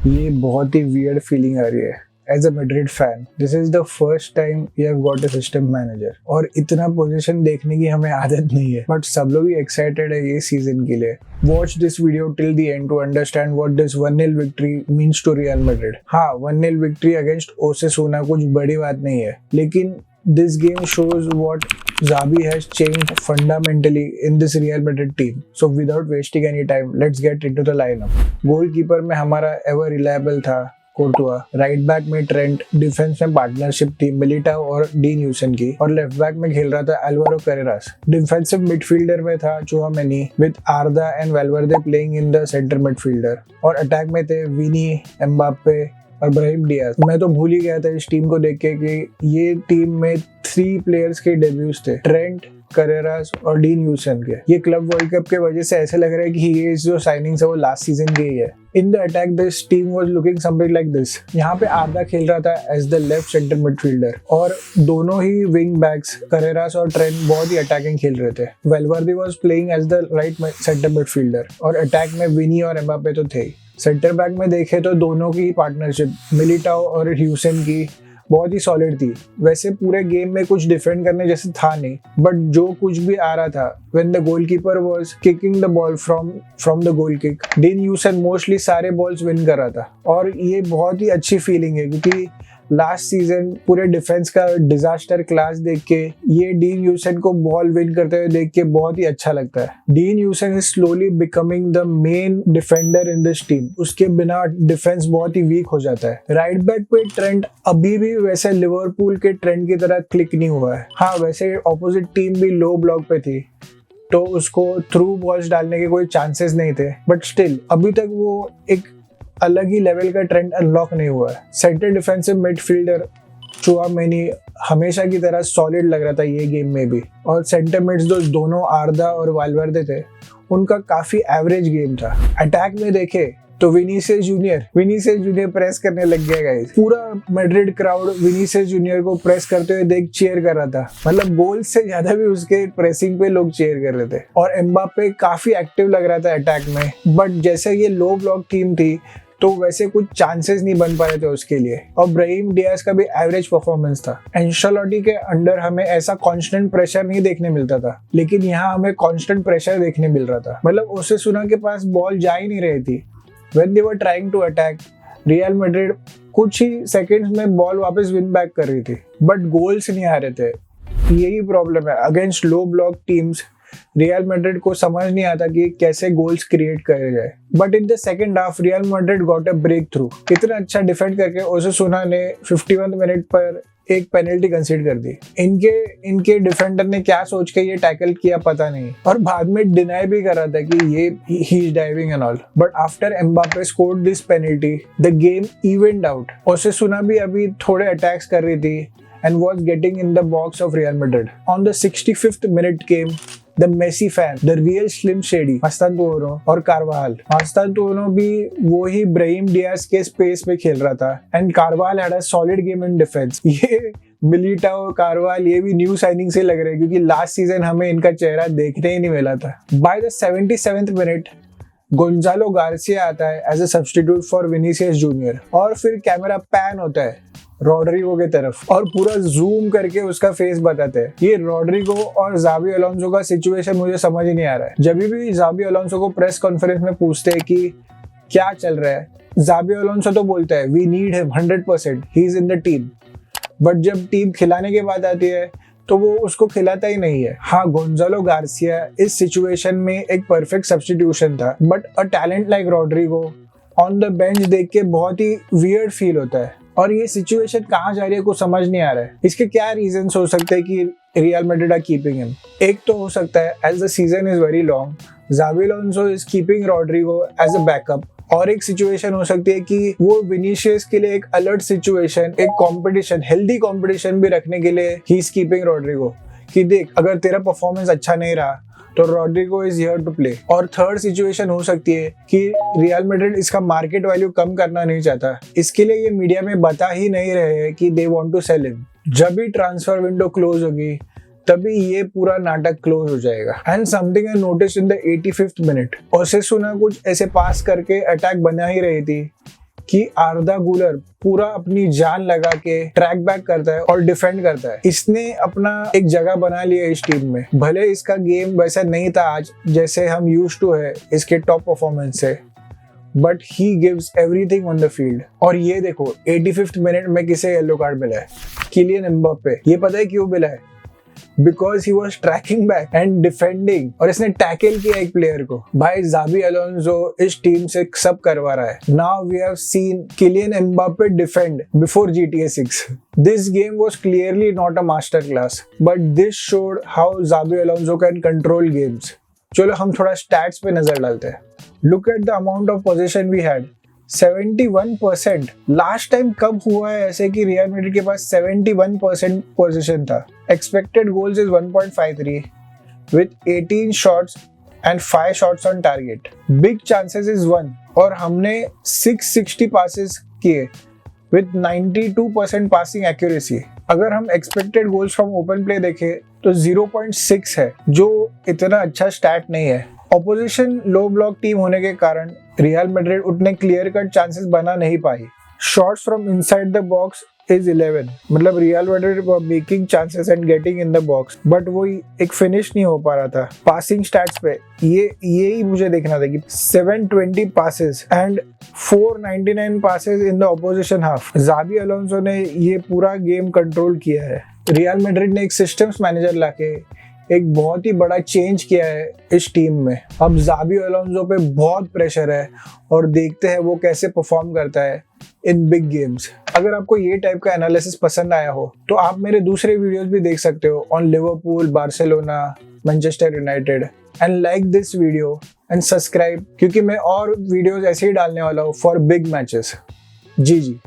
ये बहुत ही weird feeling आ रही है। As a Madrid fan, this is the first time we have got a system manager, और इतना पोजीशन देखने की हमें आदत नहीं है, बट सब लोग ही एक्साइटेड है ये सीजन के लिए। Watch this video till the end to understand what this 1-0 victory means to Real Madrid. हाँ, 1-0 विक्ट्री अगेंस्ट ओसेसुना कुछ बड़ी बात नहीं है, लेकिन this game shows what Xabi has changed fundamentally in this Real Madrid team. So without wasting any time, let's get into the lineup. Goalkeeper में हमारा ever reliable था कोर्टुआ, राइट बैक में ट्रेंट, डिफेंस में पार्टनरशिप थी Militão और dean Hewson की, और left back में खेल रहा था अल्वारो कैरेरास। डिफेंसिव मिडफील्डर में था Tchouameni with Arda and Valverde playing in the center midfielder, और अटैक में थे विनी, एम्बाप्पे और ब्राहिम डियाज। मैं तो भूल ही गया था इस टीम को देख के कि ये टीम में 3 प्लेयर्स के डेब्यूज थे, ट्रेंट, कैरेरास और डीन ह्यूसन के। ये क्लब वर्ल्ड कप के वजह से ऐसे लग रहा है कि ये जो साइनिंग्स है वो लास्ट सीजन की ही है। In the attack this team was looking something like this. यहाँ पे आर्दा खेल रहा था as the left center midfielder, और दोनों ही विंग बैक्स कैरेरास और ट्रेंट बहुत ही अटैकिंग खेल रहे थे। Valverde was playing as the right center midfielder, और अटैक में विनी और एम्बाप्पे तो थे ही। सेंटर बैक में देखे तो दोनों की पार्टनरशिप मिलिटाओ और ह्यूसन की बहुत ही सॉलिड थी। वैसे पूरे गेम में कुछ डिफेंड करने जैसे था नहीं, बट जो कुछ भी आ रहा था when the goalkeeper was kicking the ball from the goal kick, dean Hewson mostly सारे बॉल्स विन कर रहा था, और ये बहुत ही अच्छी फीलिंग है क्योंकि लास्ट सीजन पूरे डिफेंस का डिजास्टर क्लास देख के ये डीन ह्यूसन को बॉल विन करते हुए देख के बहुत ही अच्छा लगता है। Dean Hewson is slowly becoming the main defender in this team. उसके बिना डिफेंस बहुत ही वीक हो जाता है। राइट बैक पे ट्रेंट अभी भी वैसे लिवरपूल के ट्रेंट की तरह क्लिक नहीं हुआ है। हाँ, वैसे ऑपोजिट टीम भी लो ब्लॉक पे थी तो उसको थ्रू बॉल्स डालने के कोई चांसेस नहीं थे, बट स्टिल अभी तक वो एक अलग ही लेवल का ट्रेंड अनलॉक नहीं हुआ है। सेंटर डिफेंसिव मिडफील्डर चुआमेनी हमेशा की तरह सॉलिड लग रहा था ये गेम में भी, और सेंटर मिड्स दोनों आर्दा और वाल्वर्दे थे, उनका काफी एवरेज गेम था। अटैक में देखे तो विनीसियस जूनियर प्रेस करने लग गया गाइस। पूरा मैड्रिड क्राउड विनीसियस जूनियर को प्रेस करते हुए देख चीयर कर रहा था, मतलब गोल से ज्यादा भी उसके प्रेसिंग पे लोग चीयर कर रहे थे। और एम्बाप्पे काफी एक्टिव लग रहा था अटैक में, बट जैसे ये लो ब्लॉक टीम थी तो वैसे कुछ चांसेस नहीं बन पा रहे थे उसके लिए। और ब्राहिम डियाज का भी एवरेज परफॉर्मेंस था। एंशेलोटी के अंडर हमें ऐसा कांस्टेंट प्रेशर नहीं देखने मिलता था, लेकिन यहाँ हमें कांस्टेंट प्रेशर देखने मिल रहा था। मतलब ओसेसुना के पास बॉल जा ही नहीं रही थी। When they were trying to attack, real Madrid कुछ ही सेकंड्स में बॉल वापस विन बैक कर रही थी, बट गोल्स नहीं आ रहे थे। यही प्रॉब्लम है अगेंस्ट लो ब्लॉक टीम्स। रियल मैड्रिड को समझ नहीं आता कि कैसे गोल्स क्रिएट करे जाए। But in the second half Real Madrid got a breakthrough. इतना अच्छा डिफेंड करके ओसेसुना ने 51 मिनट पर एक पेनल्टी कंसीड कर दी। इनके डिफेंडर ने क्या सोच के ये टैकल किया पता नहीं, और बाद में डिनाई भी कर रहा था कि ये he is diving and all. But after Mbappe scored this penalty the game evened out. Osasuna भी अभी थोड़े अटैक्स कर रही थी and was getting in the box of Real Madrid. On the 65th minute came the Messi fan, the real Slim Shady, Mastantuono और Carvajal. Mastantuono भी वो ही Brahim Diaz के स्पेस में खेल रहा था, and Carvajal had a solid game in defense. ये Militão, कार्वाल ये भी न्यू साइनिंग से लग रहे हैं क्योंकि लास्ट सीजन हमें इनका चेहरा देखने ही नहीं मिला था। By the 77th minute Gonzalo Garcia आता है as a substitute for Vinicius Junior, और फिर कैमरा पैन होता है रॉड्रिगो की तरफ और पूरा जूम करके उसका फेस बताते हैं। ये रॉड्रिगो और जावी अलोंसो का सिचुएशन मुझे समझ ही नहीं आ रहा है। जब भी जावी अलोंसो को प्रेस कॉन्फ्रेंस में पूछते हैं कि क्या चल रहा है, जावी अलोंसो तो बोलता है we need him 100%, he is in the team. But जब टीम खिलाने की बात आती है तो वो उसको खिलाता ही नहीं है। हाँ, गोंजालो गार्सिया इस सिचुएशन में एक परफेक्ट सब्स्टिट्यूशन था, but a talent like Rodrigo on the bench देख के बहुत ही वियर्ड फील होता है, और ये सिचुएशन कहाँ जा रही है कुछ समझ नहीं आ रहा है। इसके क्या रीजंस हो सकते हैं कि Real Madrid are keeping him? एक तो हो सकता है as the season is very long, Xavi Alonso is keeping Rodrigo as a backup, और एक सिचुएशन हो सकती है कि वो विनीशियस के लिए एक अलर्ट सिचुएशन, एक कंपटीशन, हेल्दी कंपटीशन भी रखने के लिए ही इज कीपिंग रॉड्रिगो कि देख अगर तेरा परफॉर्मेंस अच्छा नहीं रहा तो Rodrigo is here to play. और थर्ड सिचुएशन हो सकती है कि रियल मैड्रिड इसका मार्केट वैल्यू कम करना नहीं चाहता, इसके लिए ये मीडिया में बता ही नहीं रहे हैं कि they want to sell him. जब भी ट्रांसफर विंडो क्लोज होगी तभी ये पूरा नाटक क्लोज हो जाएगा। And something I notice in the 85th minute, Osasuna कुछ ऐसे पास करके अटैक बना ही रही थी कि आर्दा गुलर पूरा अपनी जान लगा के ट्रैक बैक करता है और डिफेंड करता है। इसने अपना एक जगह बना लिया इस टीम में। भले इसका गेम वैसा नहीं था आज जैसे हम यूज्ड टू है इसके टॉप परफॉर्मेंस से, but he gives everything on the field. और ये देखो 85th मिनट में किसे येलो कार्ड मिला है, किलियन एम्बाप्पे। ये पता है क्यों मिला है? Because he was tracking back and defending, और इसने टैकल किया एक प्लेयर को। भाई ज़ाबी अलोंसो इस टीम से सब करवा रहा है। Now we have seen Kylian Mbappe defend before GTA 6. This game was clearly not a masterclass, but this showed how Xabi Alonso can control games. चलो हम थोड़ा स्टैट्स पे नजर डालते हैं। Look at the amount of possession we had. 71%। Last time कब हुआ है ऐसे कि रियल मैड्रिड के पास 71% पोजीशन था। Expected goals is 1.53 with 18 shots and 5 shots on target. Big chances is 1, और हमने 660 पासेस किए विद 92% पासिंग एक्यूरेसी। अगर हम expected goals from open play देखें तो 0.6 है, जो इतना अच्छा स्टैट नहीं है। ऑपोजिशन लो ब्लॉक टीम होने के कारण रियल मैड्रिड उतने क्लियर कट चांसेस बना नहीं पाई। Shots from inside the box is 11, मतलब Real Madrid making chances and getting in the box, but वो एक फिनिश नहीं हो पा रहा था। पासिंग स्टैट्स पे यही मुझे देखना था कि 720 passes and 499 passes in the opposition half. Xabi Alonso ने ये पूरा गेम कंट्रोल किया है। रियल मैड्रिड ने एक सिस्टम्स मैनेजर लाके एक बहुत ही बड़ा चेंज किया है इस टीम में। अब ज़ाबी अलोंसो पे बहुत प्रेशर है और देखते हैं वो कैसे परफॉर्म करता है इन बिग गेम्स। अगर आपको ये टाइप का एनालिसिस पसंद आया हो तो आप मेरे दूसरे वीडियोस भी देख सकते हो on Liverpool, Barcelona, Manchester United, and like this video and subscribe, क्योंकि मैं और वीडियोस ऐसे ही डालने वाला हूँ फॉर बिग मैचेस। जी।